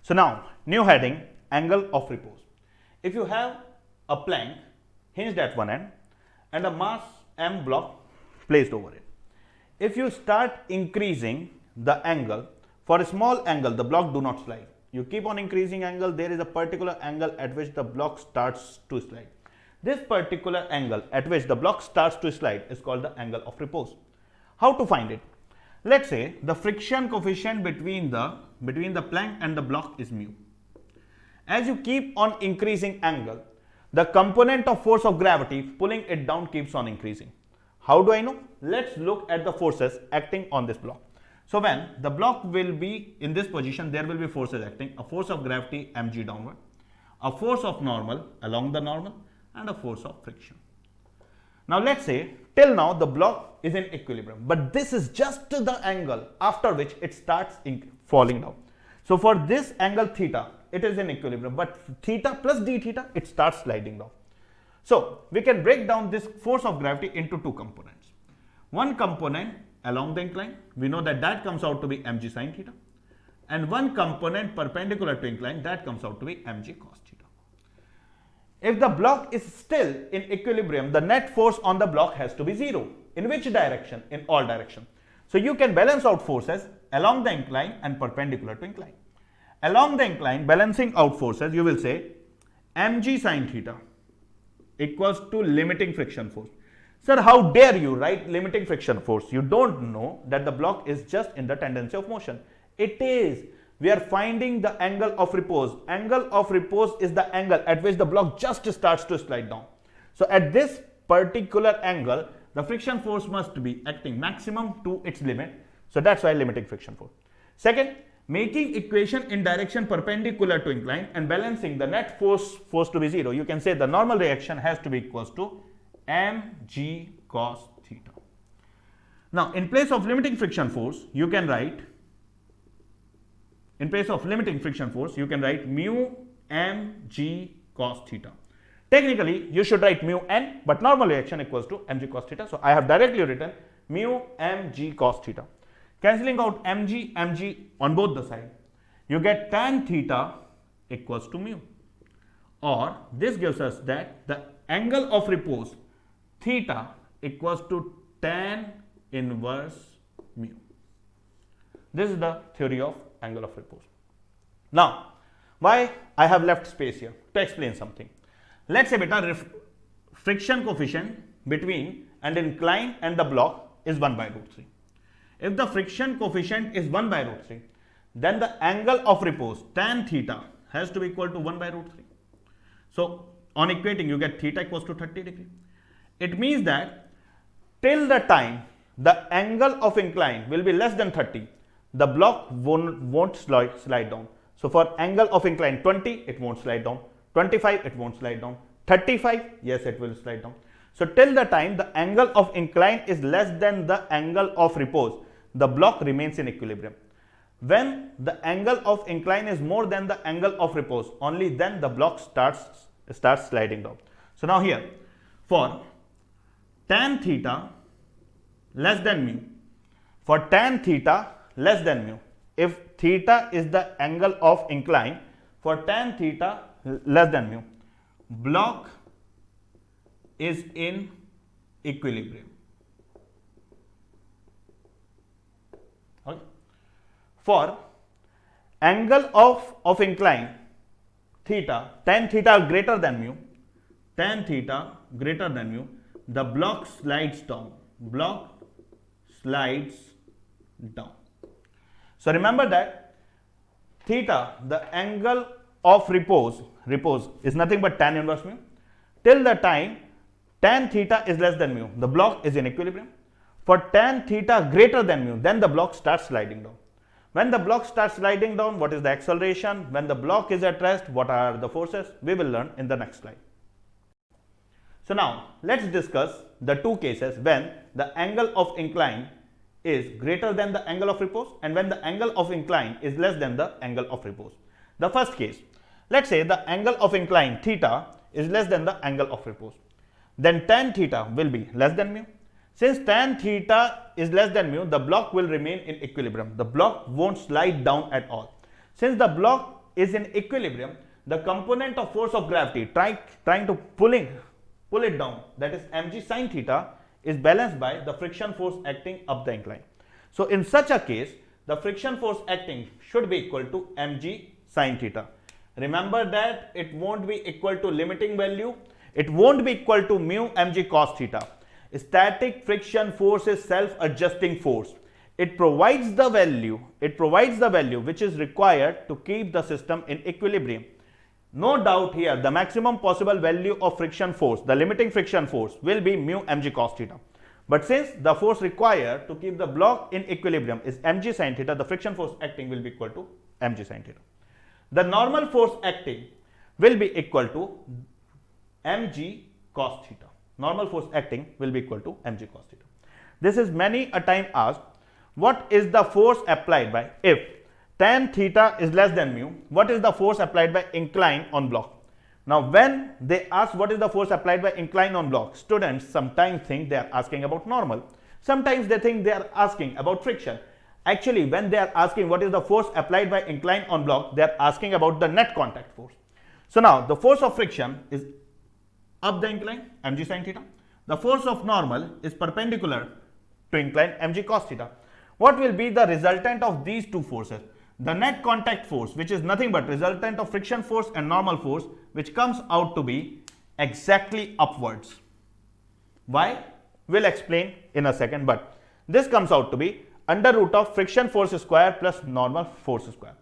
So now, new heading, angle of repose. If you have a plank hinged at one end and a mass m block placed over it, if you start increasing the angle, for a small angle the block do not slide. You keep on increasing angle, there is a particular angle at which the block starts to slide. This particular angle at which the block starts to slide is called the angle of repose. How to find it? Let's say the friction coefficient between the plank and the block is mu. As you keep on increasing angle, the component of force of gravity pulling it down keeps on increasing. How do I know? Let's look at the forces acting on this block. So when the block will be in this position, there will be forces acting, a force of gravity mg downward, a force of normal along the normal, and a force of friction. Now let's say till now the block is in equilibrium, but this is just the angle after which it starts falling down. So for this angle theta, it is in equilibrium, but theta plus d theta, it starts sliding down. So we can break down this force of gravity into two components. One component along the incline, we know that comes out to be mg sin theta, and one component perpendicular to incline, that comes out to be mg cos theta. If the block is still in equilibrium, the net force on the block has to be 0. In which direction? In all directions. So you can balance out forces along the incline and perpendicular to incline. Along the incline, balancing out forces, you will say mg sin theta equals to limiting friction force. Sir, how dare you write limiting friction force? You don't know that the block is just in the tendency of motion. It is. We are finding the angle of repose. Angle of repose is the angle at which the block just starts to slide down. So at this particular angle, the friction force must be acting maximum to its limit. So that's why limiting friction force. Second, making equation in direction perpendicular to incline and balancing the net force to be 0, you can say the normal reaction has to be equals to mg cos theta. Now, in place of limiting friction force, you can write, mu mg cos theta. Technically, you should write mu n, but normal reaction equals to mg cos theta. So, I have directly written mu mg cos theta. Cancelling out mg on both the side, you get tan theta equals to mu, or this gives us that the angle of repose theta equals to tan inverse mu. This is the theory of angle of repose. Now, why I have left space here? To explain something. Let's say beta friction coefficient between an incline and the block is 1 by root 3. If the friction coefficient is 1 by root 3, then the angle of repose tan theta has to be equal to 1 by root 3. So, on equating, you get theta equals to 30 degree. It means that till the time the angle of incline will be less than 30, the block won't slide down. So, for angle of incline 20, it won't slide down. 25, it won't slide down. 35, yes, it will slide down. So, till the time the angle of incline is less than the angle of repose, the block remains in equilibrium. When the angle of incline is more than the angle of repose, only then the block starts sliding down. So, now here, for tan theta less than mu, if theta is the angle of incline, for tan theta less than mu, block is in equilibrium. Okay. For angle of incline theta, tan theta greater than mu, the block slides down. So, remember that theta, the angle of repose is nothing but tan inverse mu. Till the time tan theta is less than mu, the block is in equilibrium. For tan theta greater than mu, then the block starts sliding down. When the block starts sliding down, what is the acceleration? When the block is at rest, what are the forces? We will learn in the next slide. So, now let's discuss the two cases when the angle of incline is greater than the angle of repose and when the angle of incline is less than the angle of repose. The first case, let's say the angle of incline theta is less than the angle of repose. Then tan theta will be less than mu. Since tan theta is less than mu, the block will remain in equilibrium. The block won't slide down at all. Since the block is in equilibrium, the component of force of gravity trying to pull it down, that is mg sin theta, is balanced by the friction force acting up the incline. So, in such a case, the friction force acting should be equal to mg sin theta. Remember that it won't be equal to limiting value. It won't be equal to mu mg cos theta. Static friction force is self-adjusting force. It provides the value which is required to keep the system in equilibrium. No doubt here, the maximum possible value of friction force, the limiting friction force, will be mu mg cos theta. But since the force required to keep the block in equilibrium is mg sin theta, the friction force acting will be equal to mg sin theta. The normal force acting will be equal to mg cos theta. Normal force acting will be equal to mg cos theta. This is many a time asked, what is the force applied by, if tan theta is less than mu, what is the force applied by incline on block? Now, when they ask what is the force applied by incline on block, students sometimes think they are asking about normal. Sometimes they think they are asking about friction. Actually, when they are asking what is the force applied by incline on block, they are asking about the net contact force. So, now the force of friction is up the incline, mg sin theta. The force of normal is perpendicular to incline, mg cos theta. What will be the resultant of these two forces? The net contact force, which is nothing but resultant of friction force and normal force, which comes out to be exactly upwards. Why? We'll explain in a second, but this comes out to be under root of friction force square plus normal force square.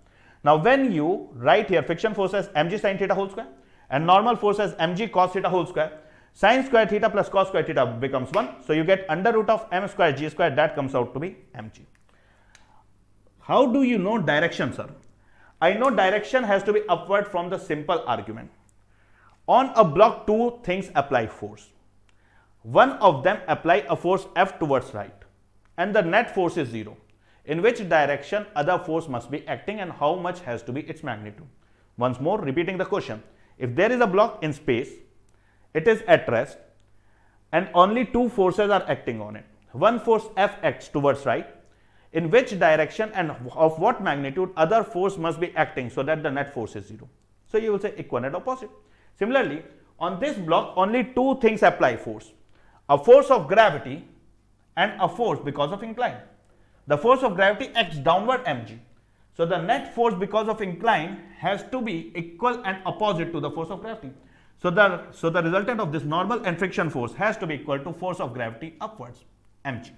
Now, when you write here friction force as mg sin theta whole square and normal force as mg cos theta whole square, sin square theta plus cos square theta becomes 1. So, you get under root of m square g square, that comes out to be mg. How do you know direction, sir? I know direction has to be upward from the simple argument. On a block, two things apply force. One of them apply a force F towards right, and the net force is 0. In which direction other force must be acting and how much has to be its magnitude? Once more, repeating the question. If there is a block in space, it is at rest, and only two forces are acting on it. One force F acts towards right. In which direction and of what magnitude other force must be acting so that the net force is 0? So you will say equivalent opposite. Similarly, on this block, only two things apply force. A force of gravity and a force because of incline. The force of gravity acts downward mg. So the net force because of incline has to be equal and opposite to the force of gravity. So the resultant of this normal and friction force has to be equal to force of gravity upwards, mg.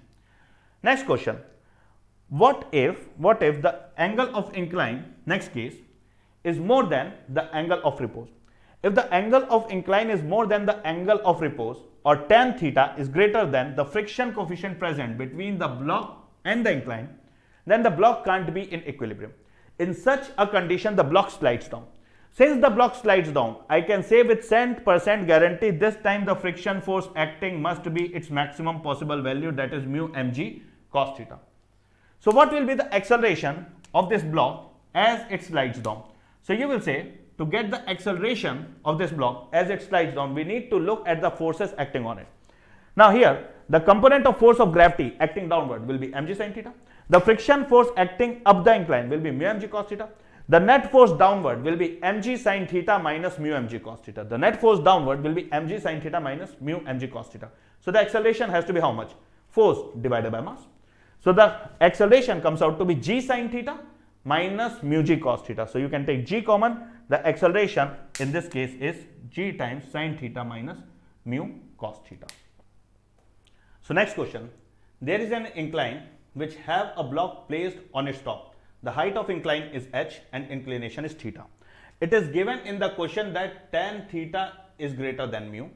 Next question. What if the angle of incline, next case, is more than the angle of repose? If the angle of incline is more than the angle of repose, or tan theta is greater than the friction coefficient present between the block and the incline, then the block can't be in equilibrium. In such a condition, the block slides down. Since the block slides down, I can say with 100% guarantee this time the friction force acting must be its maximum possible value, that is mu mg cos theta. So what will be the acceleration of this block as it slides down? So you will say, to get the acceleration of this block as it slides down, we need to look at the forces acting on it. Now here, the component of force of gravity acting downward will be mg sin theta. The friction force acting up the incline will be mu mg cos theta. The net force downward will be mg sin theta minus mu mg cos theta. The net force downward will be mg sin theta minus mu mg cos theta. So the acceleration has to be how much? Force divided by mass. So the acceleration comes out to be g sin theta minus mu g cos theta. So you can take g common. The acceleration in this case is g times sin theta minus mu cos theta. So next question. There is an incline which have a block placed on its top. The height of incline is h and inclination is theta. It is given in the question that tan theta is greater than mu.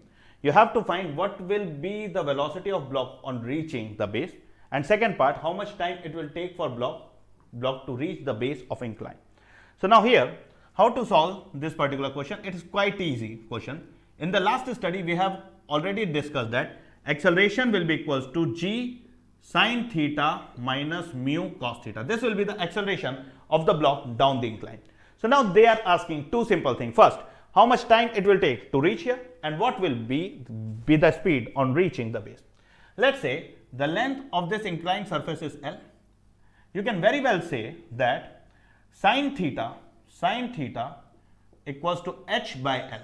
You have to find what will be the velocity of block on reaching the base, and second part, how much time it will take for block to reach the base of incline. So now here, how to solve this particular question? It is quite easy question. In the last study, we have already discussed that acceleration will be equals to g sin theta minus mu cos theta. This will be the acceleration of the block down the incline. So now they are asking two simple things. First, how much time it will take to reach here, and what will be the speed on reaching the base. Let's say the length of this inclined surface is L. You can very well say that sin theta equals to h by L,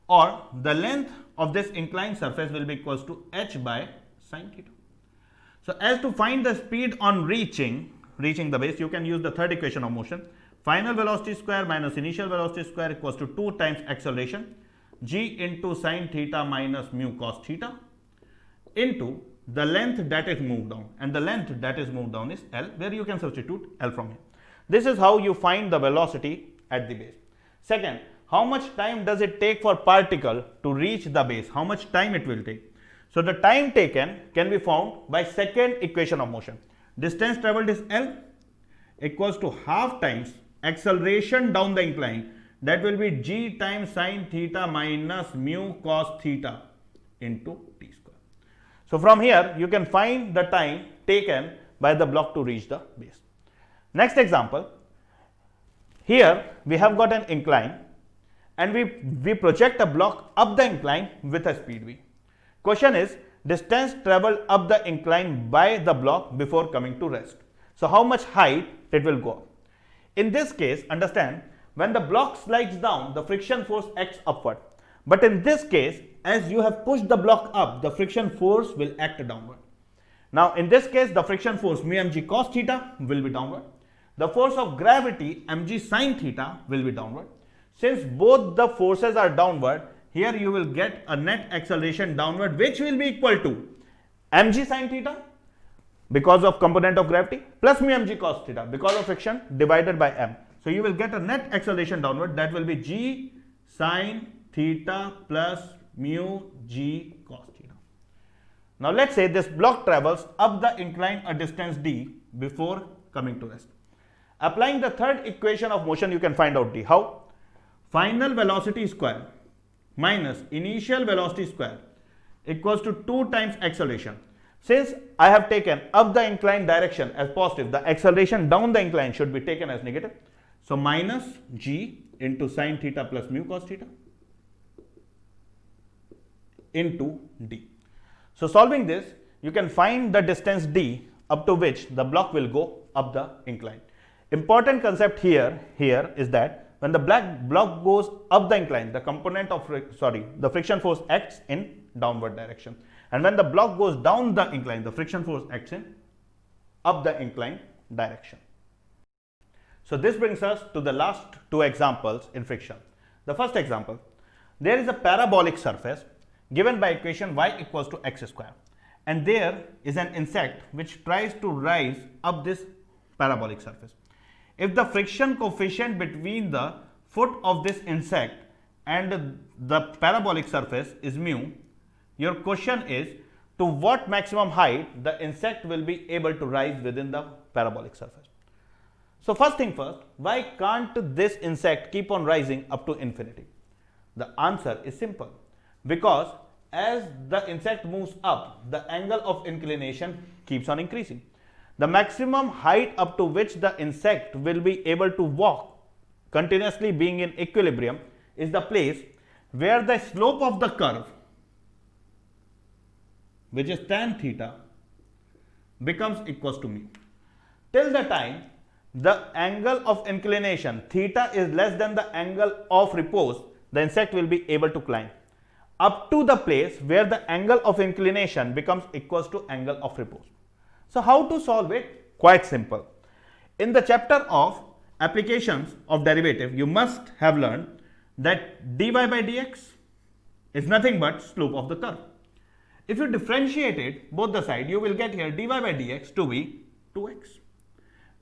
or the length of this inclined surface will be equals to h by sin theta. So as to find the speed on reaching the base, you can use the third equation of motion. Final velocity square minus initial velocity square equals to 2 times acceleration g into sin theta minus mu cos theta into the length that is moved down, and the length that is moved down is L, where you can substitute L from here. This is how you find the velocity at the base. Second, how much time does it take for particle to reach the base? How much time it will take? So the time taken can be found by second equation of motion. Distance traveled is L equals to half times acceleration down the incline, that will be g times sin theta minus mu cos theta into t square. So from here you can find the time taken by the block to reach the base. Next example, here we have got an incline and we project a block up the incline with a speed v. Question is, distance traveled up the incline by the block before coming to rest. So how much height it will go up? In this case, understand, when the block slides down, the friction force acts upward. But in this case, as you have pushed the block up, the friction force will act downward. Now in this case, the friction force mu mg cos theta will be downward. The force of gravity mg sin theta will be downward. Since both the forces are downward, here you will get a net acceleration downward, which will be equal to mg sin theta because of component of gravity plus mu mg cos theta because of friction divided by m. So you will get a net acceleration downward, that will be g sin theta plus mu g cos theta. Now let's say this block travels up the incline a distance d before coming to rest. Applying the third equation of motion, you can find out D. How? Final velocity square minus initial velocity square equals to 2 times acceleration. Since I have taken up the inclined direction as positive, the acceleration down the incline should be taken as negative. So minus G into sine theta plus mu cos theta into D. So solving this, you can find the distance D up to which the block will go up the incline. Important concept here is that when the block goes up the incline, the component of the friction force acts in downward direction, and when the block goes down the incline, the friction force acts in up the incline direction. So this brings us to the last two examples in friction. The first example, there is a parabolic surface given by equation y equals to x square, and there is an insect which tries to rise up this parabolic surface. If the friction coefficient between the foot of this insect and the parabolic surface is mu, your question is to what maximum height the insect will be able to rise within the parabolic surface. So first thing first, why can't this insect keep on rising up to infinity? The answer is simple, because as the insect moves up, the angle of inclination keeps on increasing. The maximum height up to which the insect will be able to walk continuously being in equilibrium is the place where the slope of the curve, which is tan theta, becomes equals to mu. Till the time the angle of inclination theta is less than the angle of repose, the insect will be able to climb up to the place where the angle of inclination becomes equals to angle of repose. So how to solve it? Quite simple. In the chapter of applications of derivative, you must have learned that dy by dx is nothing but slope of the curve. If you differentiate it both the side, you will get here dy by dx to be 2x,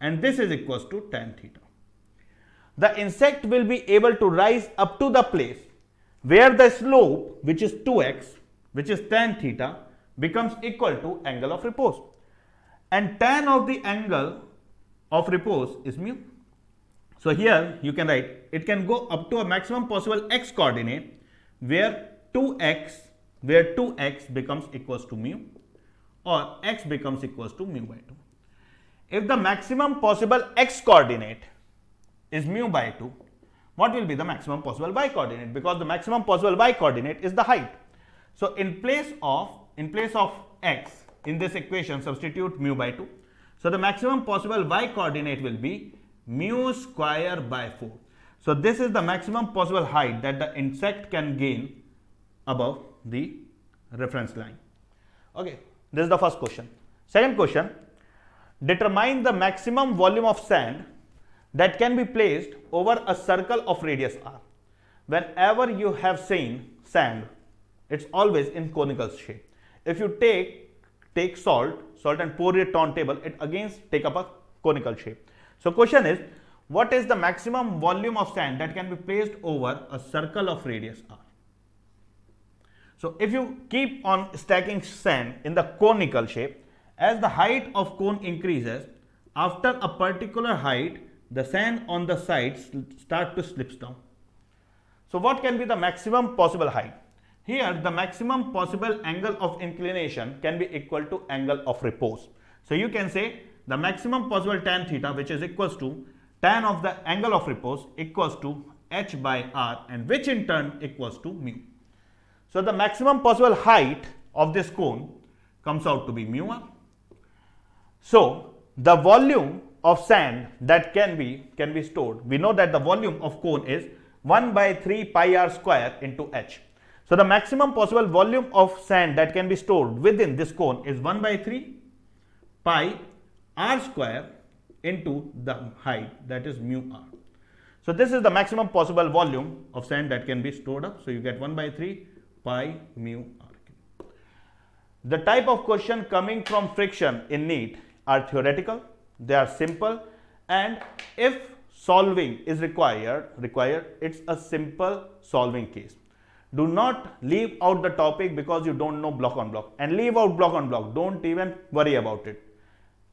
and this is equals to tan theta. The insect will be able to rise up to the place where the slope, which is 2x, which is tan theta, becomes equal to angle of repose, and tan of the angle of repose is mu. So here you can write it can go up to a maximum possible x coordinate where 2x becomes equals to mu, or x becomes equals to mu by 2. If the maximum possible x coordinate is mu by 2, what will be the maximum possible y coordinate? Because the maximum possible y coordinate is the height. So in place of x in this equation, substitute mu by 2. So the maximum possible y coordinate will be mu square by 4. So this is the maximum possible height that the insect can gain above the reference line. Okay, this is the first question. Second question, determine the maximum volume of sand that can be placed over a circle of radius r. Whenever you have seen sand, it's always in conical shape. If you take salt and pour it on table, it again take up a conical shape. So question is, what is the maximum volume of sand that can be placed over a circle of radius r? So if you keep on stacking sand in the conical shape, as the height of cone increases, after a particular height, the sand on the sides start to slip down. So what can be the maximum possible height? Here the maximum possible angle of inclination can be equal to angle of repose. So you can say the maximum possible tan theta, which is equals to tan of the angle of repose, equals to h by r, and which in turn equals to mu. So the maximum possible height of this cone comes out to be mu r. So the volume of sand that can be stored, we know that the volume of cone is 1 by 3 pi r square into h. So the maximum possible volume of sand that can be stored within this cone is 1 by 3 pi r square into the height, that is mu r. So this is the maximum possible volume of sand that can be stored up. So you get 1 by 3 pi mu r. The type of question coming from friction in NEET are theoretical, they are simple, and if solving is required, it's a simple solving case. Do not leave out the topic because you don't know block on block, and leave out block on block. Don't even worry about it.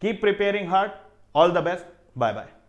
Keep preparing hard, All the best. Bye bye.